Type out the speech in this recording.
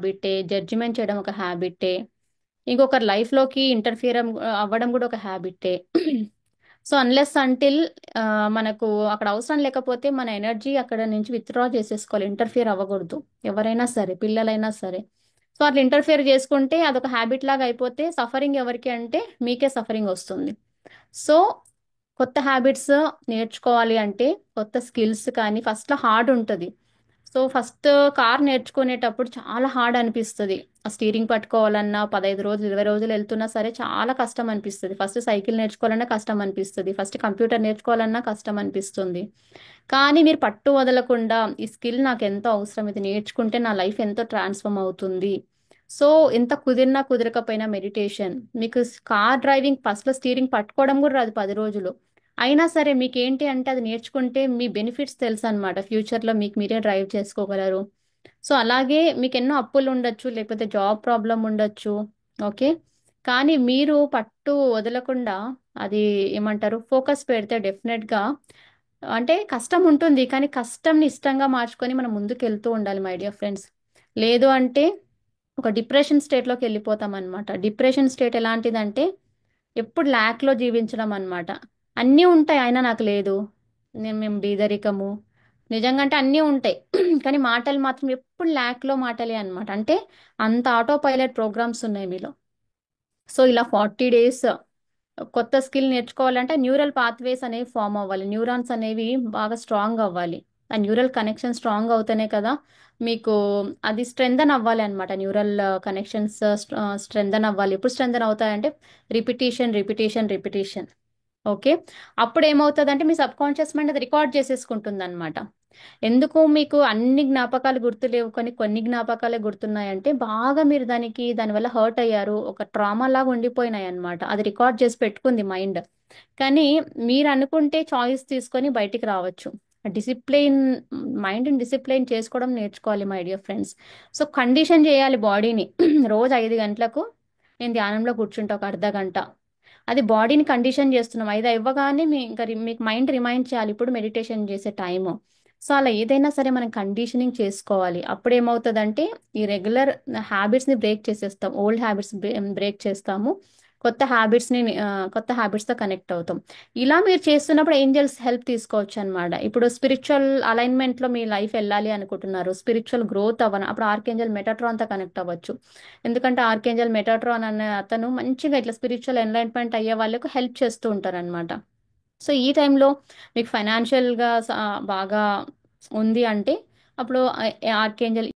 హ్యాబిటే, judgement చేయడం ఒక హ్యాబిటే, ఇంకొకరి లైఫ్లోకి ఇంటర్ఫియర్ అవ్వడం కూడా ఒక హ్యాబిటే. సో అన్లెస్ అంటిల్ మనకు అక్కడ అవసరం లేకపోతే మన ఎనర్జీ అక్కడ నుంచి విత్డ్రా చేసేసుకోవాలి, ఇంటర్ఫియర్ అవ్వకూడదు. ఎవరైనా సరే, పిల్లలైనా సరే. సో అట్లా ఇంటర్ఫియర్ చేసుకుంటే అదొక హ్యాబిట్ లాగా అయిపోతే సఫరింగ్ ఎవరికి అంటే మీకే సఫరింగ్ వస్తుంది. సో కొత్త హ్యాబిట్స్ నేర్చుకోవాలి అంటే కొత్త స్కిల్స్ కానీ ఫస్ట్లో హార్డ్ ఉంటుంది. సో ఫస్ట్ కార్ నేర్చుకునేటప్పుడు చాలా హార్డ్ అనిపిస్తుంది. ఆ స్టీరింగ్ పట్టుకోవాలన్నా 15 రోజులు 20 రోజులు వెళ్తున్నా సరే చాలా కష్టం అనిపిస్తుంది. ఫస్ట్ సైకిల్ నేర్చుకోవాలన్నా కష్టం అనిపిస్తుంది. ఫస్ట్ కంప్యూటర్ నేర్చుకోవాలన్నా కష్టం అనిపిస్తుంది. కానీ మీరు పట్టు వదలకుండా ఈ స్కిల్ నాకు ఎంతో అవసరం, ఇది నేర్చుకుంటే నా లైఫ్ ఎంతో ట్రాన్స్ఫార్మ్ అవుతుంది. సో ఎంత కుదిరినా కుదరకపోయినా మెడిటేషన్, మీకు కార్ డ్రైవింగ్ ఫస్ట్లో స్టీరింగ్ పట్టుకోవడం కూడా రాదు 10 రోజులు, అయినా సరే మీకు ఏంటి అంటే అది నేర్చుకుంటే మీ బెనిఫిట్స్ తెలుసు అనమాట. ఫ్యూచర్లో మీకు మీరే డ్రైవ్ చేసుకోగలరు. సో అలాగే మీకు ఎన్నో అప్పులు ఉండొచ్చు, లేకపోతే జాబ్ ప్రాబ్లం ఉండొచ్చు. ఓకే. కానీ మీరు పట్టు వదలకుండా అది ఏమంటారు ఫోకస్ పెడితే డెఫినెట్గా, అంటే కష్టం ఉంటుంది కానీ కష్టంని ఇష్టంగా మార్చుకొని మనం ముందుకు వెళ్తూ ఉండాలి మై డియర్ ఫ్రెండ్స్. లేదు అంటే ఒక డిప్రెషన్ స్టేట్లోకి వెళ్ళిపోతాం అనమాట. డిప్రెషన్ స్టేట్ ఎలాంటిదంటే ఎప్పుడు ల్యాక్లో జీవించడం అనమాట. అన్నీ ఉంటాయి అయినా నాకు లేదు, మేము బీదరికము, నిజంగా అంటే అన్నీ ఉంటాయి. కానీ మాటలు మాత్రం ఎప్పుడు ల్యాక్లో మాటలే అనమాట. అంటే అంత ఆటో పైలట్ ప్రోగ్రామ్స్ ఉన్నాయి మీలో. సో ఇలా 40 డేస్ కొత్త స్కిల్ నేర్చుకోవాలంటే న్యూరల్ పాత్వేస్ అనేవి ఫామ్ అవ్వాలి, న్యూరాన్స్ అనేవి బాగా స్ట్రాంగ్ అవ్వాలి. ఆ న్యూరల్ కనెక్షన్ స్ట్రాంగ్ అవుతేనే కదా మీకు అది స్ట్రెంగ్థన్ అవ్వాలి అనమాట. న్యూరల్ కనెక్షన్స్ స్ట్రెంగ్థన్ అవ్వాలి. ఎప్పుడు స్ట్రెంగ్థన్ అవుతాయంటే రిపిటేషన్ రిపిటేషన్ రిపిటేషన్. ఓకే. అప్పుడు ఏమవుతుందంటే మీ సబ్ కాన్షియస్ మైండ్ అది రికార్డ్ చేసేసుకుంటుంది అనమాట. ఎందుకు మీకు అన్ని జ్ఞాపకాలు గుర్తులేవు కానీ కొన్ని జ్ఞాపకాలే గుర్తున్నాయంటే బాగా మీరు దానివల్ల హర్ట్ అయ్యారు, ఒక ట్రామా లాగా ఉండిపోయినాయి అనమాట. అది రికార్డ్ చేసి పెట్టుకుంది మైండ్. కానీ మీరు అనుకుంటే చాయిస్ తీసుకొని బయటికి రావచ్చు. డిసిప్లైన్, మైండ్ని డిసిప్లైన్ చేసుకోవడం నేర్చుకోవాలి my dear friends. So condition చేయాలి బాడీని. రోజు 5 గంటలకు నేను ధ్యానంలో కూర్చుంటా ఒక అర్ధ గంట. అది బాడీని కండిషన్ చేస్తున్నాం. 5 ఇవ్వగానే ఇంకా మీకు మైండ్ రిమైండ్ చేయాలి ఇప్పుడు మెడిటేషన్ చేసే టైము. సో అలా ఏదైనా సరే మనం కండిషనింగ్ చేసుకోవాలి. అప్పుడు ఏమవుతుందంటే ఈ రెగ్యులర్ హ్యాబిట్స్ని బ్రేక్ చేసేస్తాం, ఓల్డ్ హ్యాబిట్స్ బ్రేక్ చేస్తాము, కొత్త హ్యాబిట్స్ని కొత్త హ్యాబిట్స్తో కనెక్ట్ అవుతాం. ఇలా మీరు చేస్తున్నప్పుడు ఏంజల్స్ హెల్ప్ తీసుకోవచ్చు అనమాట. ఇప్పుడు స్పిరిచువల్ అలైన్మెంట్లో మీ లైఫ్ వెళ్ళాలి అనుకుంటున్నారు, స్పిరిచువల్ గ్రోత్ అవ్వను, అప్పుడు ఆర్కేంజల్ మెటాట్రాన్తో కనెక్ట్ అవ్వచ్చు. ఎందుకంటే ఆర్కేంజల్ మెటాట్రాన్ అనే అతను మంచిగా ఇట్లా స్పిరిచువల్ ఎన్లైట్మెంట్ అయ్యే వాళ్ళకు హెల్ప్ చేస్తూ ఉంటారనమాట. సో ఈ టైంలో మీకు ఫైనాన్షియల్గా బాగా ఉంది అంటే అప్పుడు ఆర్కేంజల్